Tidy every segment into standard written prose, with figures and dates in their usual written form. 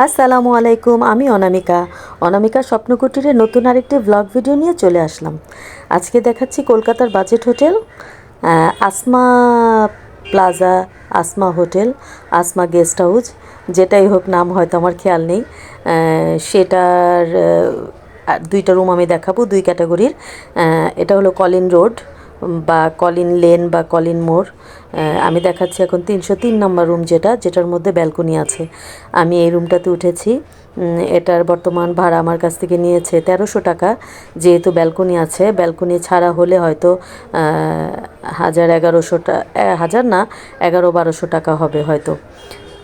আসসালামু আলাইকুম। আমি অনামিকা। অনামিকা স্বপ্ন কুটিরের নতুন আরেকটি ব্লগ ভিডিও নিয়ে চলে আসলাম। আজকে দেখাচ্ছি কলকাতার budget hotel Asma plaza, Asma hotel, Asma guest house, যেটাই হোক নাম হয়তো আমার খেয়াল নেই। সেটার দুইটা রুম আমি দেখাবো, দুই ক্যাটাগরির। এটা হলো কলিন রোড বা কলিন লেন বা কলিন মোড়। আমি দেখাচ্ছি এখন 303 নম্বর রুম, যেটার মধ্যে ব্যালকনি আছে। আমি এই রুমটাতে উঠেছি। এটার বর্তমান ভাড়া আমার কাছ থেকে নিয়েছে 1300 টাকা। যেহেতু ব্যালকনি আছে, ব্যালকনি ছাড়া হলে হয়তো 1100 টাকা, 1000 না, 1100-1200 টাকা হবে হয়তো।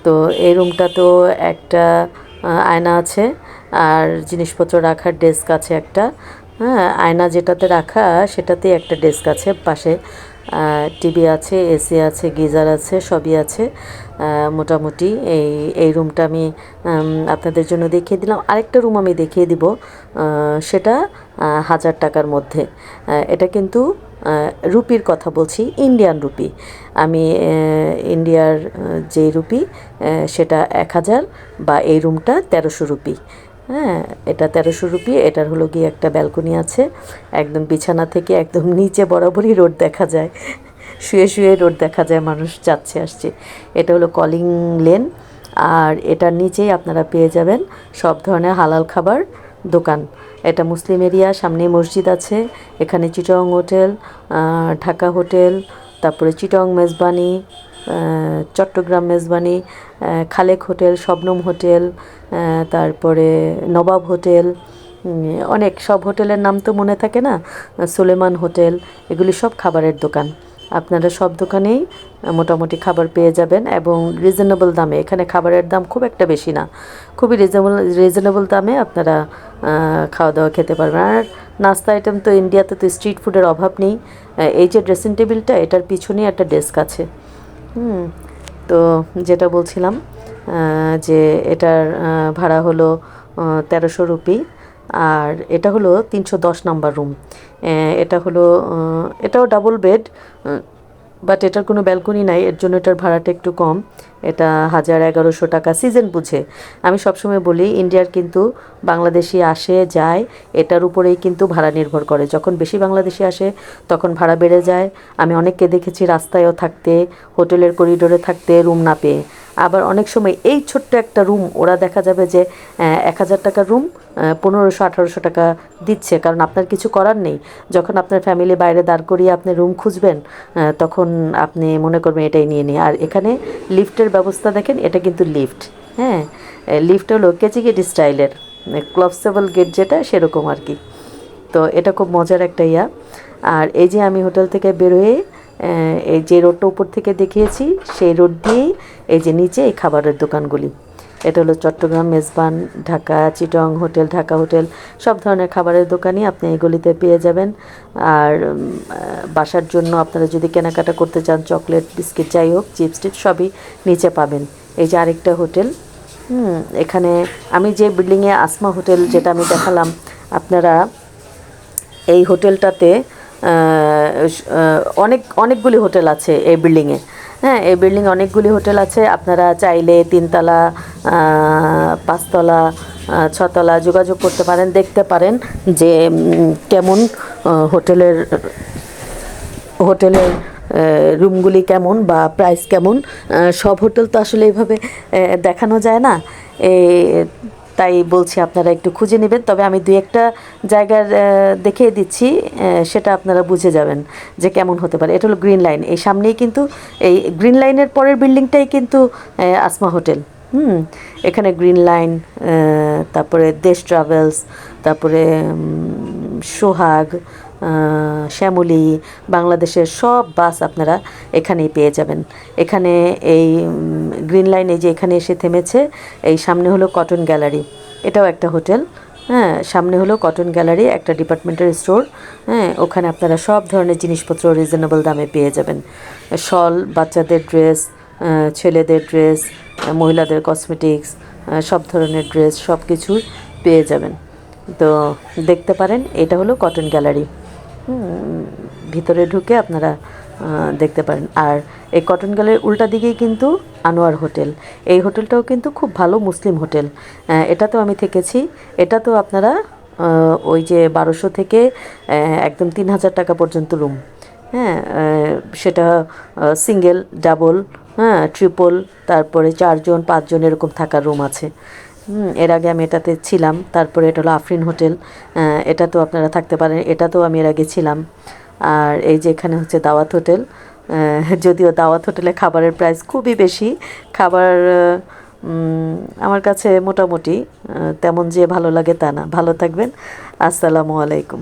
তো এই রুমটা তো একটা আয়না আছে, আর জিনিসপত্র রাখার ডেস্ক আছে একটা। হ্যাঁ, আয়না যেটাতে রাখা সেটাতেই একটা ডেস্ক আছে, পাশে টিভি আছে, এসি আছে, গিজার আছে, সবই আছে। মোটামুটি এই রুমটা আমি আপনাদের জন্য দেখিয়ে দিলাম। আরেকটা রুম আমি দেখিয়ে দিব, সেটা 1000 টাকার মধ্যে। এটা কিন্তু রুপির কথা বলছি, ইন্ডিয়ান রুপি। আমি ইন্ডিয়ার যে রুপি সেটা 1000, বা এই রুমটা 1300 রুপি। হ্যাঁ, এটা 1300 রুপি। এটার হলো গিয়ে একটা ব্যালকনি আছে, একদম বিছানা থেকে একদম নিচে বরাবরই রোড দেখা যায়। শুয়ে শুয়ে রোড দেখা যায়, মানুষ যাচ্ছে আসছে। এটা হলো কলিং লেন, আর এটার নিচেই আপনারা পেয়ে যাবেন সব ধরনের হালাল খাবার দোকান। এটা মুসলিম এরিয়া, সামনে মসজিদ আছে। এখানে চিটং হোটেল, ঢাকা হোটেল, তারপরে চিটং মেজবানি, চট্টগ্রাম মেজবানি, খালেক হোটেল, শবনম হোটেল, তারপরে নবাব হোটেল, অনেক সব হোটেলের নাম তো মনে থাকে না, সুলেমান হোটেল, এগুলি সব খাবারের দোকান। আপনারা সব দোকানেই মোটামুটি খাবার পেয়ে যাবেন, এবং রিজনেবল দামে। এখানে খাবারের দাম খুব একটা বেশি না, খুবই রিজনেবল দামে আপনারা খাওয়া দাওয়া খেতে পারবেন। আর নাস্তা আইটেম তো ইন্ডিয়াতে তো স্ট্রিট ফুডের অভাব নেই। এই যে ড্রেসিং টেবিলটা, এটার পিছনেই একটা ডেস্ক আছে। তো যেটা বলছিলাম, যে এটার ভাড়া হলো 1300 রুপি, আর এটা হলো 310 নম্বর রুম। এটা হলো এটাও ডাবল বেড, বাট এটার কোনো ব্যালকনি নাই, এর জন্য এটার ভাড়াটা একটু কম। এটা 1100 টাকা সিজন বুঝে। আমি সবসময় বলি, ইন্ডিয়ার কিন্তু বাংলাদেশি আসে যায়, এটার উপরেই কিন্তু ভাড়া নির্ভর করে। যখন বেশি বাংলাদেশি আসে তখন ভাড়া বেড়ে যায়। আমি অনেককে দেখেছি রাস্তায়ও থাকতে, হোটেলের করিডোরে থাকতে, রুম না পেয়ে। আবার অনেক সময় এই ছোট্ট একটা রুম ওরা দেখা যাবে যে 1000 টাকার রুম 1500-1800 টাকা দিচ্ছে, কারণ আপনার কিছু করার নেই। যখন আপনার ফ্যামিলি বাইরে দাঁড় করিয়ে আপনি রুম খুঁজবেন, তখন আপনি মনে করবেন এটাই নিয়ে নিই। আর এখানে লিফটের ব্যবস্থা দেখেন, এটা কিন্তু লিফট। হ্যাঁ, লিফট হলো কেচিগেট স্টাইলের, ক্লপসেবল গেট যেটা, সেরকম আর কি। তো এটা খুব মজার একটা ইয়া। আর এই যে আমি হোটেল থেকে বেরোয়ে এই যে রোডটা উপর থেকে দেখিয়েছি, সেই রোড দিয়েই এই যে নিচে এই খাবারের দোকানগুলি। এটা হলো চট্টগ্রাম মেজবান, ঢাকা, চিটং হোটেল, ঢাকা হোটেল, সব ধরনের খাবারের দোকানই আপনি এগুলিতে পেয়ে যাবেন। আর বাসার জন্য আপনারা যদি কেনাকাটা করতে চান, চকলেট, বিস্কিট, যাই হোক, চিপস টিপস সবই নিচে পাবেন। এই যে আরেকটা হোটেল। এখানে আমি যে বিল্ডিংয়ে আসমা হোটেল যেটা আমি দেখালাম আপনারা, এই হোটেলটাতে অনেকগুলি হোটেল আছে এই বিল্ডিংয়ে। হ্যাঁ, এই বিল্ডিংয়ে অনেকগুলি হোটেল আছে। আপনারা চাইলে 3 তলা, 5 তলা, 6 তলা যোগাযোগ করতে পারেন, দেখতে পারেন যে কেমন হোটেলের হোটেলের রুমগুলি কেমন বা প্রাইস কেমন। সব হোটেল তো আসলে এইভাবে দেখানো যায় না, তাই বলছি আপনারা একটু খুঁজে নেবেন। তবে আমি 2-1টা জায়গার দেখিয়ে দিচ্ছি, সেটা আপনারা বুঝে যাবেন যে কেমন হতে পারে। এটা হলো গ্রিন লাইন, এই সামনেই কিন্তু, এই গ্রিন লাইনের পরের বিল্ডিংটাই কিন্তু আসমা হোটেল। এখানে গ্রিন লাইন, তারপরে দেশ ট্রাভেলস, তারপরে সোহাগ, শ্যামলী, বাংলাদেশের সব বাস আপনারা এখানেই পেয়ে যাবেন। এখানে এই গ্রিন লাইন, এই যে এখানে এসে থেমেছে, এই সামনে হলো কটন গ্যালারি, এটাও একটা হোটেল। হ্যাঁ, সামনে হলো কটন গ্যালারি, একটা ডিপার্টমেন্টাল স্টোর। হ্যাঁ, ওখানে আপনারা সব ধরনের জিনিসপত্র রিজনেবল দামে পেয়ে যাবেন। শল, বাচ্চাদের ড্রেস, ছেলেদের ড্রেস, মহিলাদের কসমেটিক্স, সব ধরনের ড্রেস, সব কিছু পেয়ে যাবেন। তো দেখতে পারেন, এটা হলো কটন গ্যালারি। ভিতরে ঢুকে আপনারা দেখতে পারেন। আর এই কটন গ্যালারির উল্টা দিকেই কিন্তু আনোয়ার হোটেল, এই হোটেলটাও কিন্তু খুব ভালো মুসলিম হোটেল। এটাতেও আমি থেকেছি। এটা তো আপনারা ওই যে 1200 থেকে একদম 3000 টাকা পর্যন্ত রুম। হ্যাঁ, সেটা সিঙ্গেল, ডাবল, হ্যাঁ, ট্রিপল, তারপরে 4 জন 5 জন এরকম থাকার রুম আছে। এর আগে আমি এটাতে ছিলাম। তারপরে এটা হলো আফরিন হোটেল, এটাতেও আপনারা থাকতে পারেন, এটাতেও আমি এর আগে ছিলাম। আর এই যে এখানে হচ্ছে দাওয়াত হোটেল। যদিও দাওয়াত হোটেলে খাবারের প্রাইস খুবই বেশি, খাবার আমার কাছে মোটামুটি, তেমন যে ভালো লাগে তা না। ভালো থাকবেন, আসসালামু আলাইকুম।